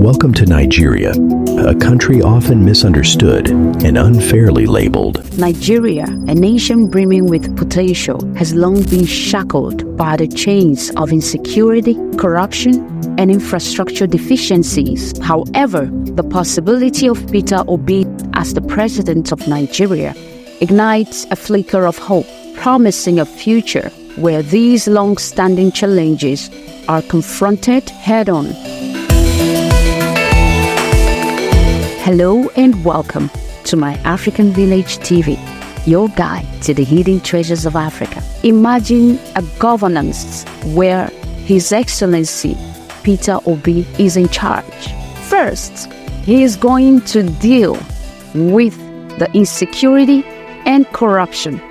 Welcome to Nigeria, a country often misunderstood and unfairly labeled. Nigeria, a nation brimming with potential, has long been shackled by the chains of insecurity, corruption, and infrastructure deficiencies. However, the possibility of Peter Obi as the president of Nigeria ignites a flicker of hope, promising a future where these long-standing challenges are confronted head-on. Hello and welcome to My African Village TV, your guide to the hidden treasures of Africa. Imagine a governance where His Excellency Peter Obi is in charge. First, he is going to deal with the insecurity and corruption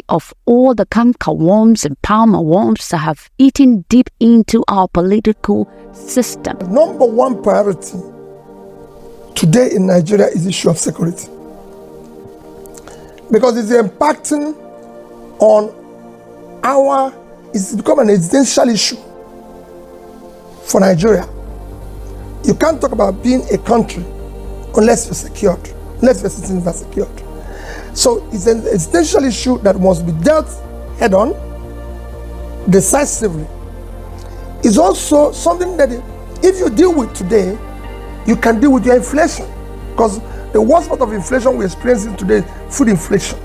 of all the canker worms and palmer worms that have eaten deep into our political system. The number one priority today in Nigeria is the issue of security, because it's impacting on it's become an existential issue for Nigeria. You can't talk about being a country unless you're secured, unless your citizens are secured. So it's an existential issue that must be dealt head-on, decisively. It's also something that if you deal with today, you can deal with your inflation, because the worst part of inflation we're experiencing today is food inflation.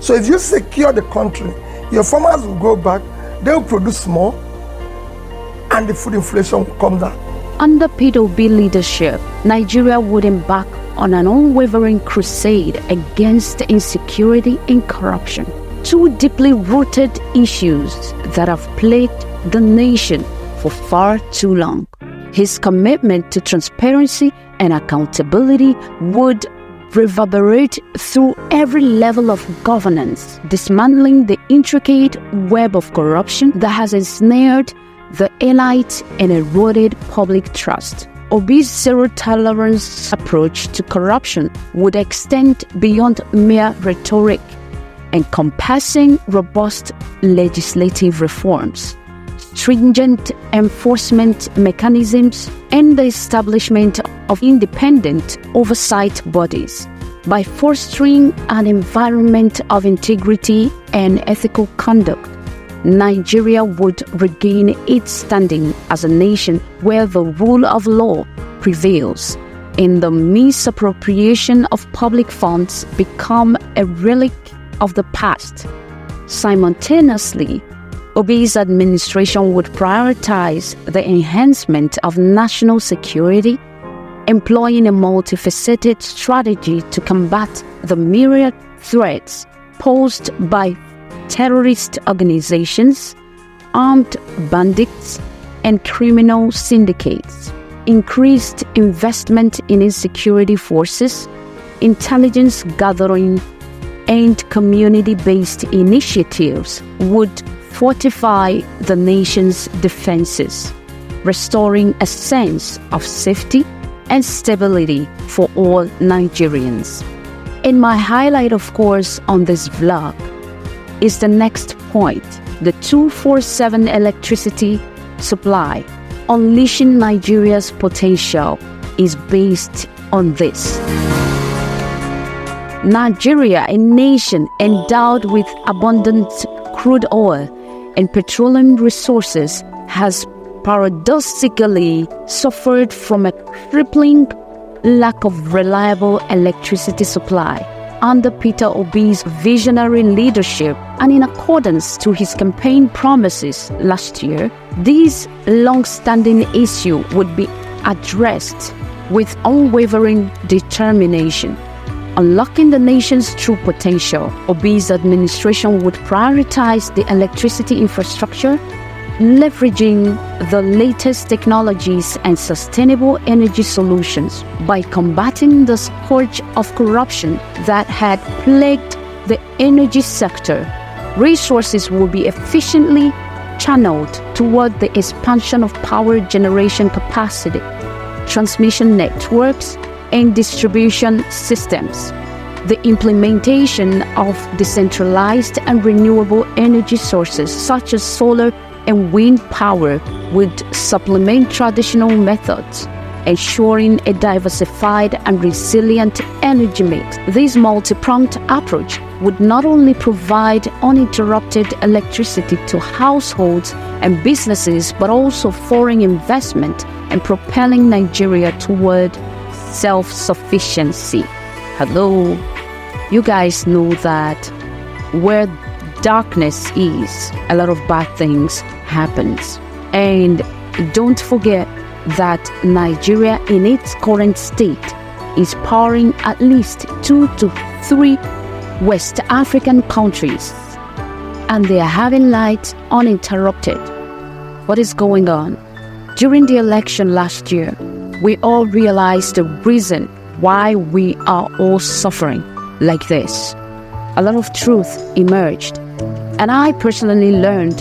So if you secure the country, your farmers will go back, they will produce more, and the food inflation will come down. Under Peter Obi leadership, Nigeria would embark on an unwavering crusade against insecurity and corruption, two deeply rooted issues that have plagued the nation for far too long. His commitment to transparency and accountability would reverberate through every level of governance, dismantling the intricate web of corruption that has ensnared the elite and eroded public trust. Obi's zero-tolerance approach to corruption would extend beyond mere rhetoric, encompassing robust legislative reforms, stringent enforcement mechanisms, and the establishment of independent oversight bodies. By fostering an environment of integrity and ethical conduct, Nigeria would regain its standing as a nation where the rule of law prevails, and the misappropriation of public funds become a relic of the past. Simultaneously, Obi's administration would prioritize the enhancement of national security, employing a multifaceted strategy to combat the myriad threats posed by terrorist organizations, armed bandits, and criminal syndicates. Increased investment in insecurity forces, intelligence gathering, and community-based initiatives would fortify the nation's defenses, restoring a sense of safety and stability for all Nigerians. And my highlight, of course, on this vlog is the next point, the 24/7 electricity supply. Unleashing Nigeria's potential is based on this. Nigeria, a nation endowed with abundant crude oil and petroleum resources, has paradoxically suffered from a crippling lack of reliable electricity supply. Under Peter Obi's visionary leadership and in accordance to his campaign promises last year, this long-standing issue would be addressed with unwavering determination. Unlocking the nation's true potential, Obi's administration would prioritize the electricity infrastructure, leveraging the latest technologies and sustainable energy solutions. By combating the scourge of corruption that had plagued the energy sector, resources will be efficiently channeled toward the expansion of power generation capacity, transmission networks, and distribution systems. The implementation of decentralized and renewable energy sources such as solar and wind power would supplement traditional methods, ensuring a diversified and resilient energy mix. This multi-pronged approach would not only provide uninterrupted electricity to households and businesses, but also foreign investment and propelling Nigeria toward self-sufficiency. Hello, you guys know that where darkness is, a lot of bad things happens. And don't forget that Nigeria in its current state is powering at least 2 to 3 West African countries, and they are having light uninterrupted. What is going on? During the election last year, we all realized the reason why we are all suffering like this. A lot of truth emerged, and I personally learned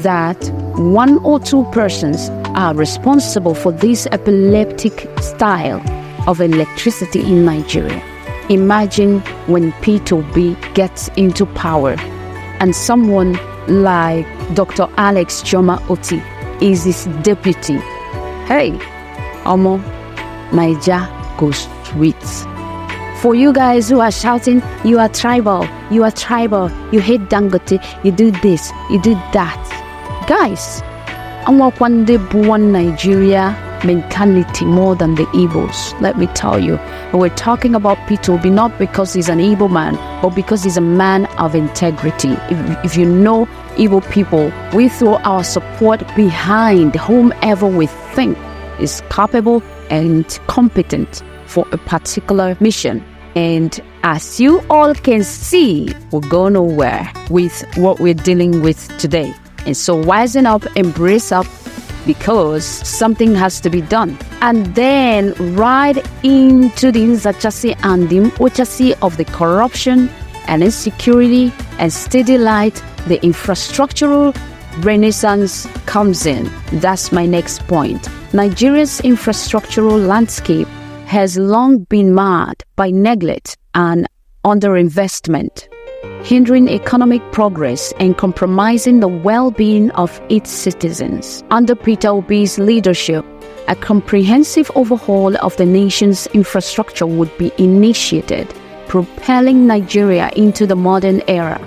that 1 or 2 persons are responsible for this epileptic style of electricity in Nigeria. Imagine when P2B gets into power and someone like Dr. Alex Chioma OTTI is his deputy. Hey, Omo, Naija goes sweet. For you guys who are shouting, you are tribal, you hate Dangote, you do this, you do that. Guys, I'm one day born Nigeria mentality more than the Igbos. Let me tell you, we're talking about P2B not because he's an Igbo man, but because he's a man of integrity. If you know Igbo people, we throw our support behind whomever we think is capable and competent for a particular mission. And as you all can see, we'll go nowhere with what we're dealing with today. And so wisen up, embrace up, because something has to be done. And then right into the Nzachasi and the Ochasi of the corruption and insecurity and steady light, the infrastructural renaissance comes in. That's my next point. Nigeria's infrastructural landscape has long been marred by neglect and underinvestment, hindering economic progress and compromising the well-being of its citizens. Under Peter Obi's leadership, a comprehensive overhaul of the nation's infrastructure would be initiated, propelling Nigeria into the modern era.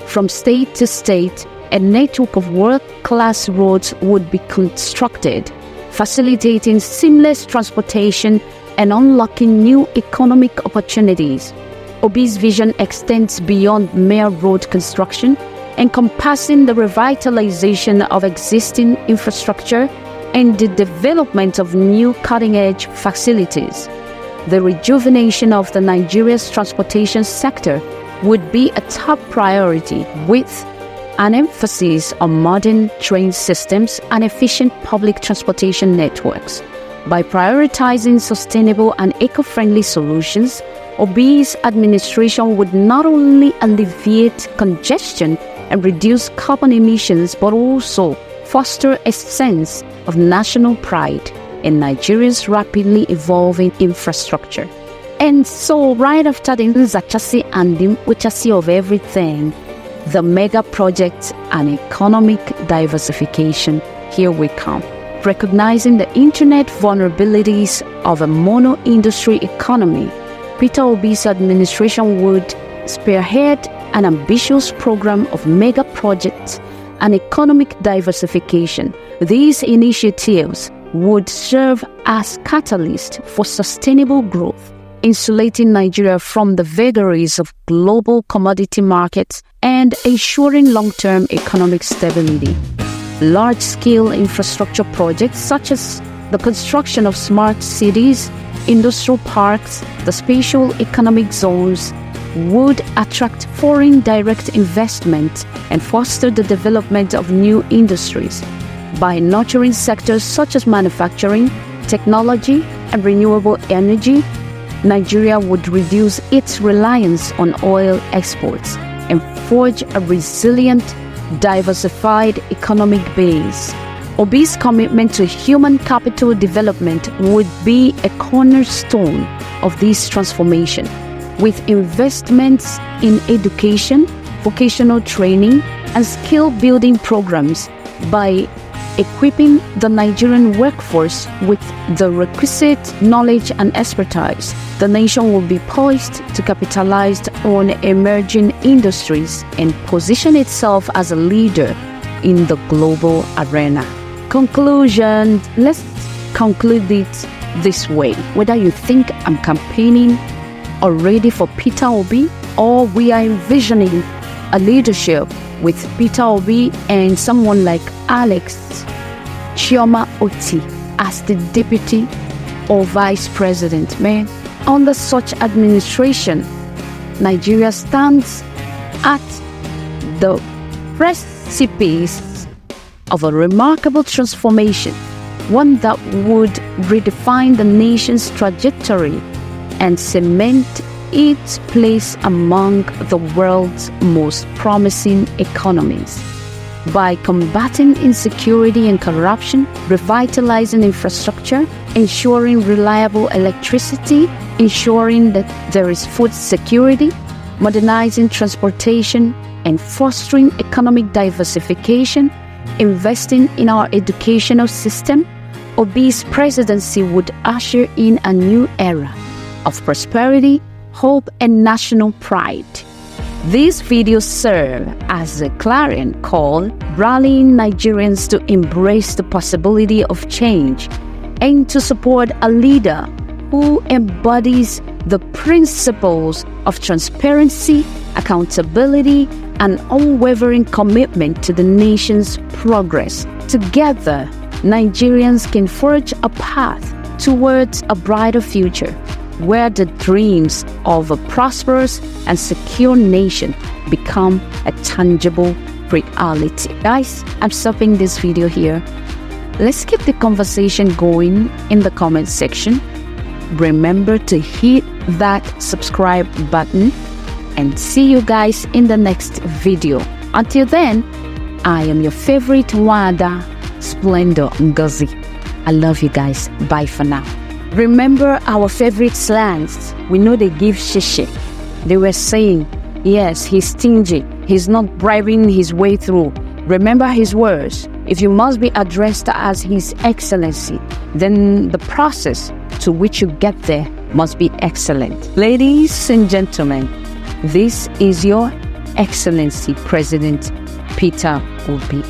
From state to state, a network of world-class roads would be constructed, facilitating seamless transportation and unlocking new economic opportunities. Obi's vision extends beyond mere road construction, encompassing the revitalization of existing infrastructure and the development of new cutting-edge facilities. The rejuvenation of the Nigeria's transportation sector would be a top priority, with an emphasis on modern train systems and efficient public transportation networks. By prioritizing sustainable and eco-friendly solutions, Obi's administration would not only alleviate congestion and reduce carbon emissions, but also foster a sense of national pride in Nigeria's rapidly evolving infrastructure. And so right after the Nzachasi and the Ochasi of everything, the mega projects and economic diversification, here we come. Recognizing the internet vulnerabilities of a mono-industry economy, Peter Obi's administration would spearhead an ambitious program of mega projects and economic diversification. These initiatives would serve as catalysts for sustainable growth, insulating Nigeria from the vagaries of global commodity markets and ensuring long-term economic stability. Large-scale infrastructure projects such as the construction of smart cities, industrial parks, the spatial economic zones would attract foreign direct investment and foster the development of new industries. By nurturing sectors such as manufacturing, technology, and renewable energy, Nigeria would reduce its reliance on oil exports and forge a resilient, diversified economic base. Obi's commitment to human capital development would be a cornerstone of this transformation, with investments in education, vocational training, and skill-building programs by equipping the Nigerian workforce with the requisite knowledge and expertise, the nation will be poised to capitalize on emerging industries and position itself as a leader in the global arena. Conclusion. Let's conclude it this way. Whether you think I'm campaigning already for Peter Obi, or we are envisioning a leadership with Peter Obi and someone like Alex Chioma OTTI as the deputy or vice president, man, under such administration, Nigeria stands at the precipice of a remarkable transformation, one that would redefine the nation's trajectory and cement its place among the world's most promising economies. By combating insecurity and corruption, revitalizing infrastructure, ensuring reliable electricity, ensuring that there is food security, modernizing transportation, and fostering economic diversification, investing in our educational system, Obi's presidency would usher in a new era of prosperity, hope, and national pride. These videos serve as a clarion call, rallying Nigerians to embrace the possibility of change and to support a leader who embodies the principles of transparency, accountability, and unwavering commitment to the nation's progress. Together, Nigerians can forge a path towards a brighter future, where the dreams of a prosperous and secure nation become a tangible reality. Guys, I'm stopping this video here. Let's keep the conversation going in the comment section. Remember to hit that subscribe button and see you guys in the next video. Until then, I am your favorite Wada Splendor Ngozi. I love you guys. Bye for now. Remember our favorite slangs. We know they give shishi. They were saying, yes, he's stingy. He's not bribing his way through. Remember his words. If you must be addressed as His Excellency, then the process to which you get there must be excellent. Ladies and gentlemen, this is your Excellency President Peter Obi,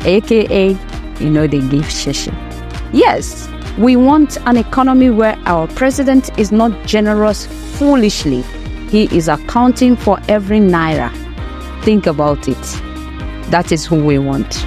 aka, you know they give shishi. Yes, we want an economy where our president is not generous foolishly. He is accounting for every naira. Think about it. That is who we want.